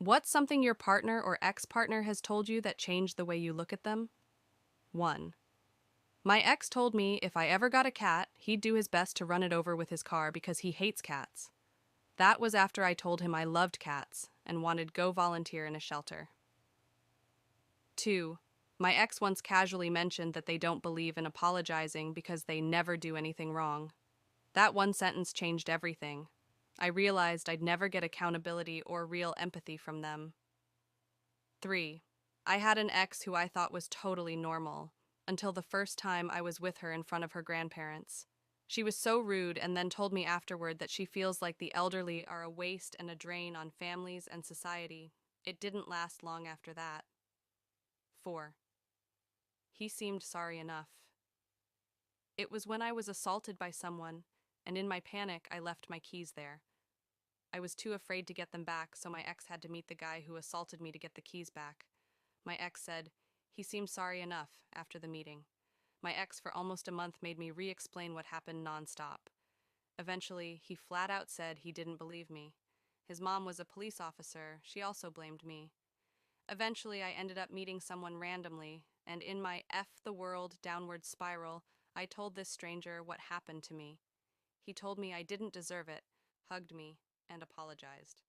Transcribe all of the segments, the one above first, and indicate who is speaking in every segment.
Speaker 1: What's something your partner or ex-partner has told you that changed the way you look at them? 1. My ex told me if I ever got a cat, he'd do his best to run it over with his car because he hates cats. That was after I told him I loved cats and wanted go volunteer in a shelter. 2. My ex once casually mentioned that they don't believe in apologizing because they never do anything wrong. That one sentence changed everything. I realized I'd never get accountability or real empathy from them. 3. I had an ex who I thought was totally normal, until the first time I was with her in front of her grandparents. She was so rude and then told me afterward that she feels like the elderly are a waste and a drain on families and society. It didn't last long after that. 4. He seemed sorry enough. It was when I was assaulted by someone, and in my panic, I left my keys there. I was too afraid to get them back, so my ex had to meet the guy who assaulted me to get the keys back. My ex said, he seemed sorry enough after the meeting. My ex for almost a month made me re-explain what happened nonstop. Eventually, he flat out said he didn't believe me. His mom was a police officer, she also blamed me. Eventually, I ended up meeting someone randomly, and in my F the world downward spiral, I told this stranger what happened to me. He told me I didn't deserve it, hugged me, and apologized.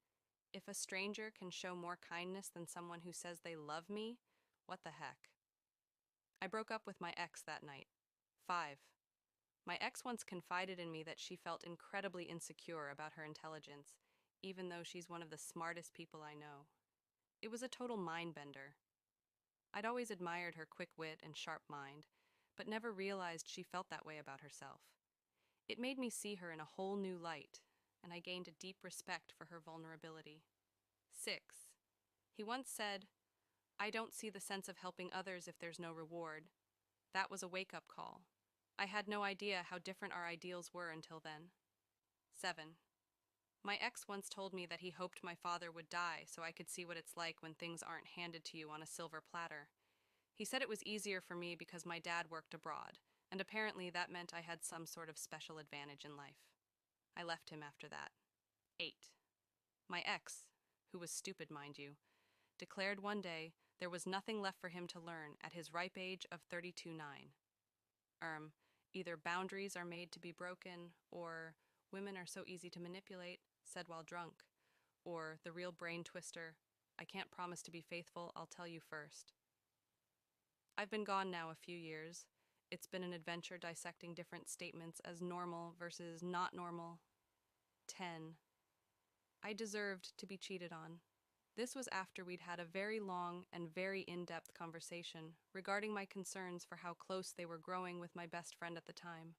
Speaker 1: If a stranger can show more kindness than someone who says they love me, what the heck? I broke up with my ex that night. 5. My ex once confided in me that she felt incredibly insecure about her intelligence, even though she's one of the smartest people I know. It was a total mind bender. I'd always admired her quick wit and sharp mind, but never realized she felt that way about herself. It made me see her in a whole new light, and I gained a deep respect for her vulnerability. 6. He once said, I don't see the sense of helping others if there's no reward. That was a wake-up call. I had no idea how different our ideals were until then. 7. My ex once told me that he hoped my father would die so I could see what it's like when things aren't handed to you on a silver platter. He said it was easier for me because my dad worked abroad, and apparently that meant I had some sort of special advantage in life. I left him after that. 8. My ex, who was stupid mind you, declared one day there was nothing left for him to learn at his ripe age of 32-9. erm, Either boundaries are made to be broken, or women are so easy to manipulate, said while drunk, or the real brain twister, I can't promise to be faithful, I'll tell you first. I've been gone now a few years. It's been an adventure dissecting different statements as normal versus not normal. 10. I deserved to be cheated on. This was after we'd had a very long and very in-depth conversation regarding my concerns for how close they were growing with my best friend at the time.